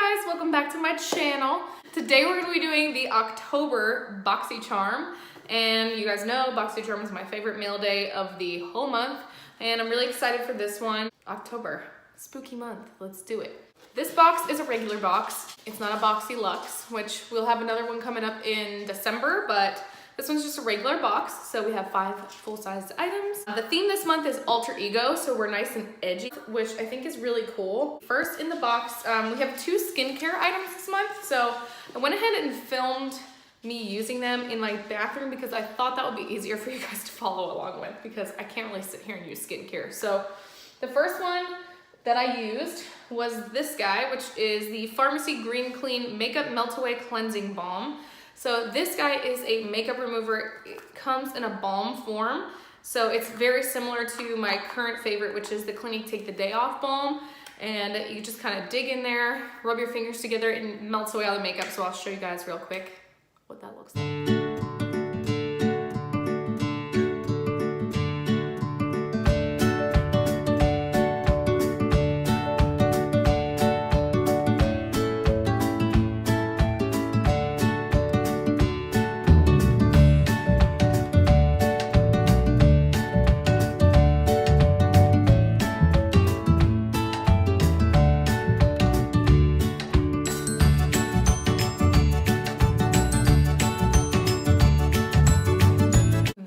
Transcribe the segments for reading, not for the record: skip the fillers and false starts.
guys, welcome back to my channel. Today we're going to be doing the October Boxycharm, and you guys know Boxycharm is my favorite mail day of the whole month, and I'm really excited for this one. October, spooky month, let's do it. This box is a regular box. It's not a Boxy Luxe, which we'll have another one coming up in December, but this one's just a regular box, so we have 5 full-sized items. The theme this month is alter ego, so we're nice and edgy, which I think is really cool. First in the box, we have 2 skincare items this month, so I went ahead and filmed me using them in my bathroom because I thought that would be easier for you guys to follow along with because I can't really sit here and use skincare. So the first one that I used was this guy, which is the Farmacy Green Clean Makeup Meltaway Cleansing Balm. So this guy is a makeup remover. It comes in a balm form. So it's very similar to my current favorite, which is the Clinique Take the Day Off Balm. And you just kind of dig in there, rub your fingers together, and melts away all the makeup. So I'll show you guys real quick what that looks like.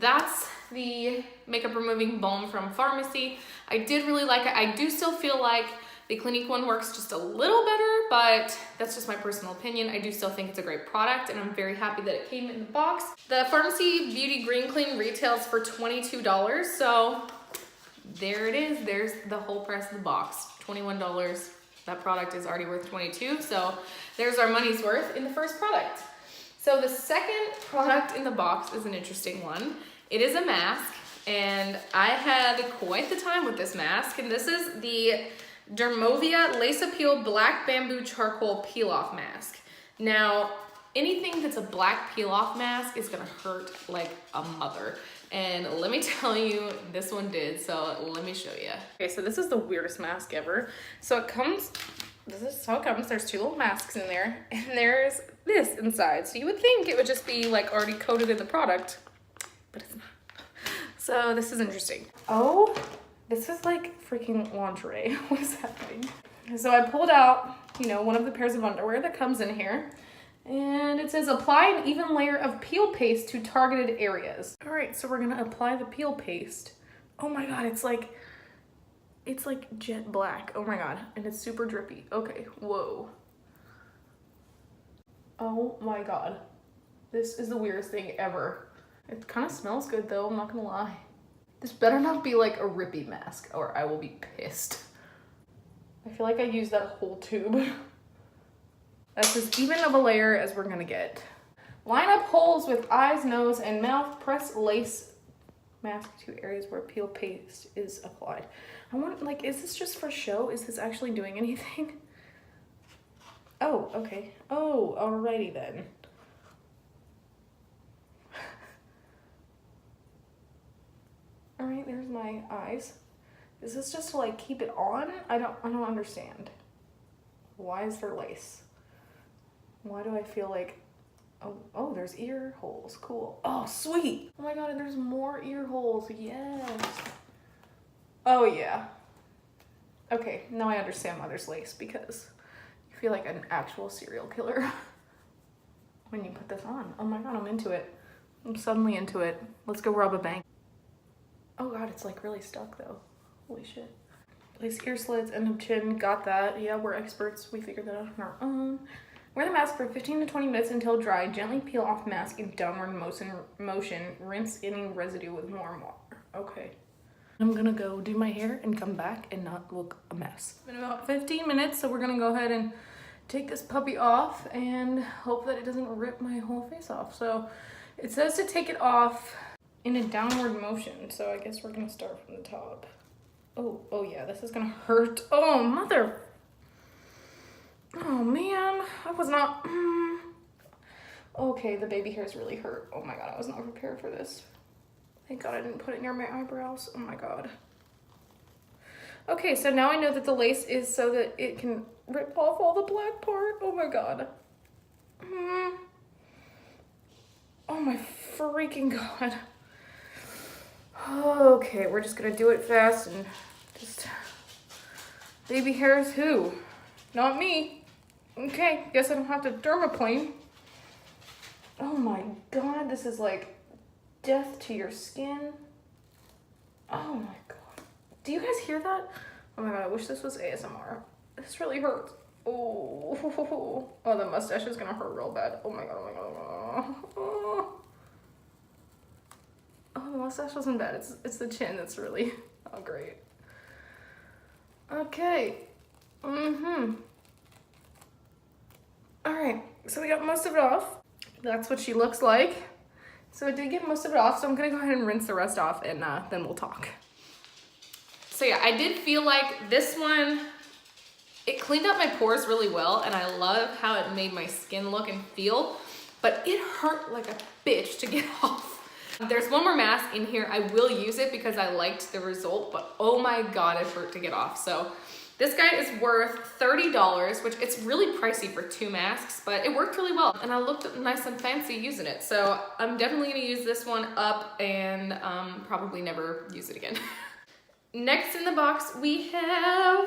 That's the makeup removing balm from Farmacy. I did really like it. I do still feel like the Clinique one works just a little better, but that's just my personal opinion. I do still think it's a great product, and I'm very happy that it came in the box. The Farmacy Beauty Green Clean retails for $22, so there it is. There's the whole price of the box, $21. That product is already worth $22, so there's our money's worth in the first product. So the second product in the box is an interesting one. It is a mask, and I had quite the time with this mask, and this is the Dermovia Lace Appeal Black Bamboo Charcoal Peel-Off Mask. Now, anything that's a black peel-off mask is gonna hurt like a mother, and let me tell you, this one did, so let me show you. Okay, so this is the weirdest mask ever. So it comes, this is how it comes. There's 2 little masks in there, and there's this inside. So you would think it would just be like already coated in the product, but it's not. So this is interesting. Oh, this is like freaking lingerie. What is happening? So I pulled out, you know, one of the pairs of underwear that comes in here, and it says apply an even layer of peel paste to targeted areas. All right, so we're gonna apply the peel paste. Oh my God, it's like jet black. Oh my God, and it's super drippy. Okay, whoa. Oh my God, this is the weirdest thing ever. It kind of smells good though, I'm not gonna lie. This better not be like a rippy mask or I will be pissed. I feel like I used that whole tube. That's as even of a layer as we're gonna get. Line up holes with eyes, nose, and mouth. Press lace mask to areas where peel paste is applied. I want, like, is this just for show? Is this actually doing anything? Oh, okay. Oh, alrighty then. All right, there's my eyes. Is this just to like keep it on? I don't understand. Why is there lace? Why do I feel like, oh, there's ear holes, cool. Oh, sweet. Oh my God, and there's more ear holes, yes. Oh yeah. Okay, now I understand why there's lace, because you feel like an actual serial killer when you put this on. Oh my God, I'm into it. I'm suddenly into it. Let's go rob a bank. Oh God, it's like really stuck though. Holy shit. Place ear slits, end of chin, got that. Yeah, we're experts. We figured that out on our own. Wear the mask for 15 to 20 minutes until dry. Gently peel off mask in downward motion. Rinse any residue with warm water. Okay. I'm gonna go do my hair and come back and not look a mess. It's been about 15 minutes, so we're gonna go ahead and take this puppy off and hope that it doesn't rip my whole face off. So it says to take it off in a downward motion, so I guess we're gonna start from the top. Oh yeah, this is gonna hurt. Oh mother. Oh man, I was not. Okay, the baby hairs really hurt. Oh my God, I was not prepared for this. Thank God I didn't put it near my eyebrows. Oh my God. Okay, so now I know that the lace is so that it can rip off all the black part. Oh my god. Oh my freaking god. Okay, we're just gonna do it fast and just... Baby hairs who? Not me. Okay, guess I don't have to dermaplane. Oh my god, this is like death to your skin. Oh my god. Do you guys hear that? Oh my god, I wish this was ASMR. This really hurts. Oh, oh, the mustache is gonna hurt real bad. Oh my god, oh my god, oh. Oh, the mustache wasn't bad. It's the chin that's really not great. Okay. All right, so we got most of it off. That's what she looks like. So I did get most of it off, so I'm gonna go ahead and rinse the rest off and then we'll talk. So yeah, I did feel like this one, it cleaned up my pores really well and I love how it made my skin look and feel, but it hurt like a bitch to get off. There's one more mask in here. I will use it because I liked the result, but oh my god, it hurt to get off. So this guy is worth $30, which it's really pricey for 2 masks, but it worked really well. And I looked nice and fancy using it. So I'm definitely gonna use this one up and probably never use it again. Next in the box, we have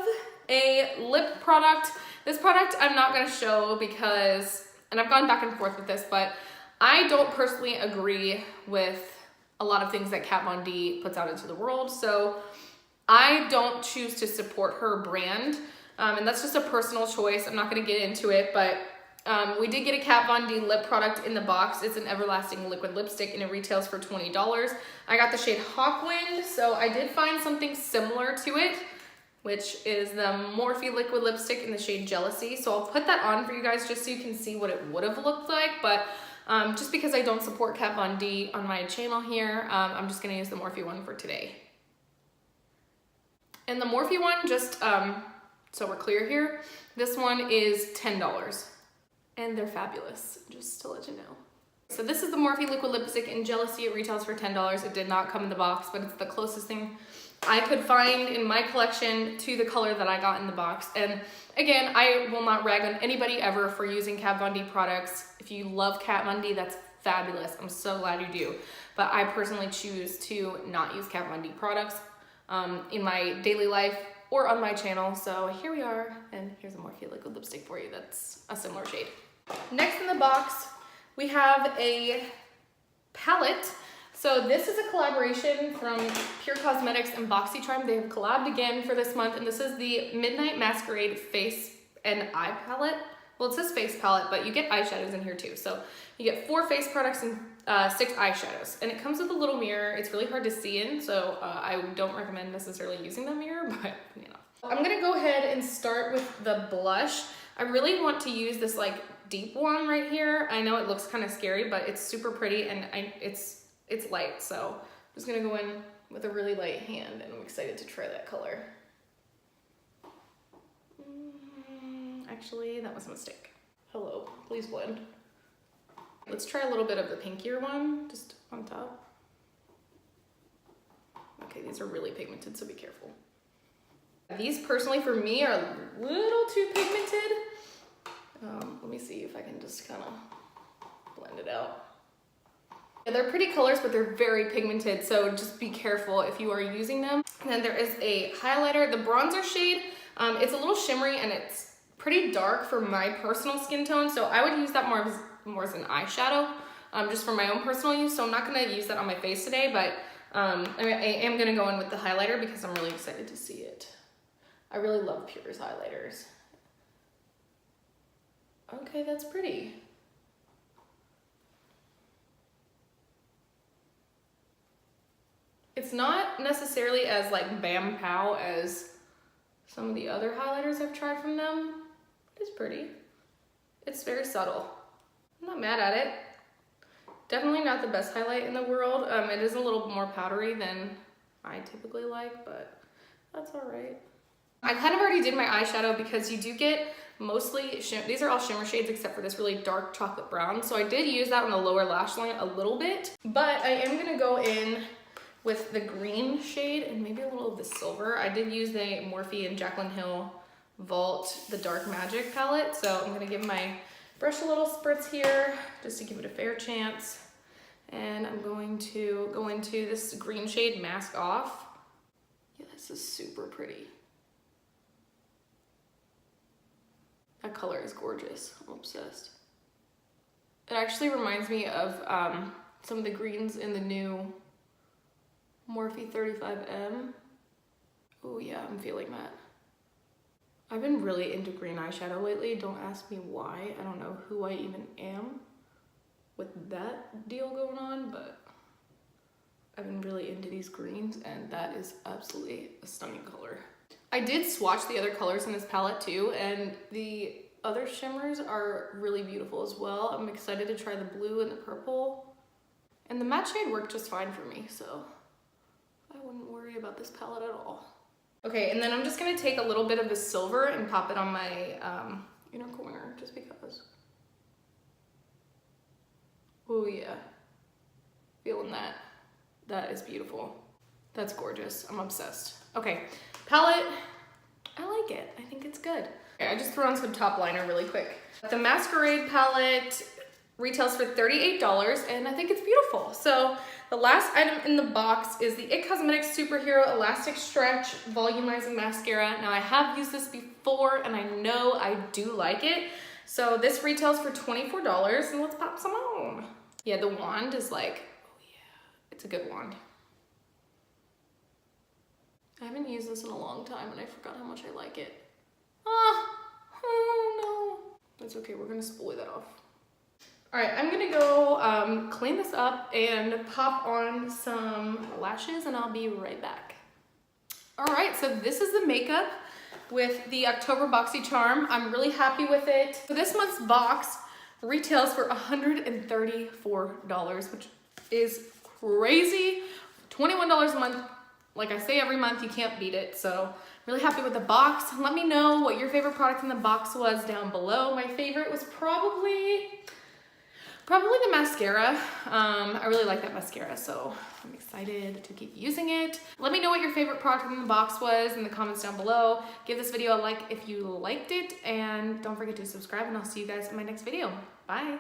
a lip product. This product I'm not gonna show because, and I've gone back and forth with this, but I don't personally agree with a lot of things that Kat Von D puts out into the world. So I don't choose to support her brand. And that's just a personal choice. I'm not gonna get into it, but we did get a Kat Von D lip product in the box. It's an everlasting liquid lipstick and it retails for $20. I got the shade Hawkwind, so I did find something similar to it, which is the Morphe liquid lipstick in the shade Jealousy. So I'll put that on for you guys just so you can see what it would have looked like. But just because I don't support Kat Von D on my channel here, I'm just gonna use the Morphe one for today. And the Morphe one, just so we're clear here, this one is $10. And they're fabulous, just to let you know. So this is the Morphe liquid lipstick in Jealousy. It retails for $10. It did not come in the box, but it's the closest thing I could find in my collection to the color that I got in the box. And again, I will not rag on anybody ever for using Kat Von D products. If you love Kat Von D, that's fabulous. I'm so glad you do. But I personally choose to not use Kat Von D products in my daily life or on my channel. So here we are, and here's a Morphe liquid lipstick for you that's a similar shade. Next in the box, we have a palette. So this is a collaboration from Pure Cosmetics and Boxycharm. They have collabed again for this month, and this is the Midnight Masquerade Face and Eye Palette. Well, it says face palette, but you get eyeshadows in here too. So you get 4 face products and 6 eyeshadows. And it comes with a little mirror. It's really hard to see in, so I don't recommend necessarily using the mirror, but you know. I'm gonna go ahead and start with the blush. I really want to use this like deep one right here. I know it looks kind of scary, but it's super pretty and it's light. So I'm just gonna go in with a really light hand and I'm excited to try that color. Actually, that was a mistake. Hello, please blend. Let's try a little bit of the pinkier one, just on top. Okay, these are really pigmented, so be careful. These personally for me are a little too pigmented. Let me see if I can just kind of blend it out. Yeah, they're pretty colors, but they're very pigmented, so just be careful if you are using them. And then there is a highlighter, the bronzer shade. It's a little shimmery and it's pretty dark for my personal skin tone, so I would use that more as an eyeshadow, just for my own personal use. So I'm not gonna use that on my face today, but I am gonna go in with the highlighter because I'm really excited to see it. I really love Pure's highlighters. Okay, that's pretty. It's not necessarily as like bam pow as some of the other highlighters I've tried from them. It's pretty. It's very subtle. I'm not mad at it. Definitely not the best highlight in the world. It is a little more powdery than I typically like, but that's all right. I kind of already did my eyeshadow because you do get mostly, these are all shimmer shades except for this really dark chocolate brown. So I did use that on the lower lash line a little bit, but I am gonna go in with the green shade and maybe a little of the silver. I did use the Morphe and Jaclyn Hill Vault, the Dark Magic palette. So I'm gonna give my brush a little spritz here just to give it a fair chance. And I'm going to go into this green shade, Mask Off. Yeah, this is super pretty. That color is gorgeous. I'm obsessed. It actually reminds me of some of the greens in the new Morphe 35M. Oh yeah, I'm feeling that. I've been really into green eyeshadow lately. Don't ask me why. I don't know who I even am with that deal going on, but I've been really into these greens and that is absolutely a stunning color. I did swatch the other colors in this palette too, and the other shimmers are really beautiful as well. I'm excited to try the blue and the purple. And the matte shade worked just fine for me, so I wouldn't worry about this palette at all. Okay, and then I'm just gonna take a little bit of the silver and pop it on my inner corner, just because. Oh yeah, feeling that. That is beautiful. That's gorgeous, I'm obsessed. Okay, palette, I like it. I think it's good. Okay, I just threw on some top liner really quick. The Masquerade palette retails for $38 and I think it's beautiful. So the last item in the box is the IT Cosmetics Superhero Elastic Stretch Volumizing Mascara. Now I have used this before and I know I do like it. So this retails for $24 and let's pop some on. Yeah, the wand is like, oh yeah, it's a good wand. I haven't used this in a long time and I forgot how much I like it. Oh no. That's okay, we're gonna spoolie that off. All right, I'm gonna go clean this up and pop on some lashes and I'll be right back. All right, so this is the makeup with the October Boxycharm. I'm really happy with it. So this month's box retails for $134, which is crazy. $21 a month. Like I say every month, you can't beat it. So really happy with the box. Let me know what your favorite product in the box was down below. My favorite was probably the mascara. I really like that mascara, so I'm excited to keep using it. Let me know what your favorite product in the box was in the comments down below. Give this video a like if you liked it, and don't forget to subscribe, and I'll see you guys in my next video. Bye.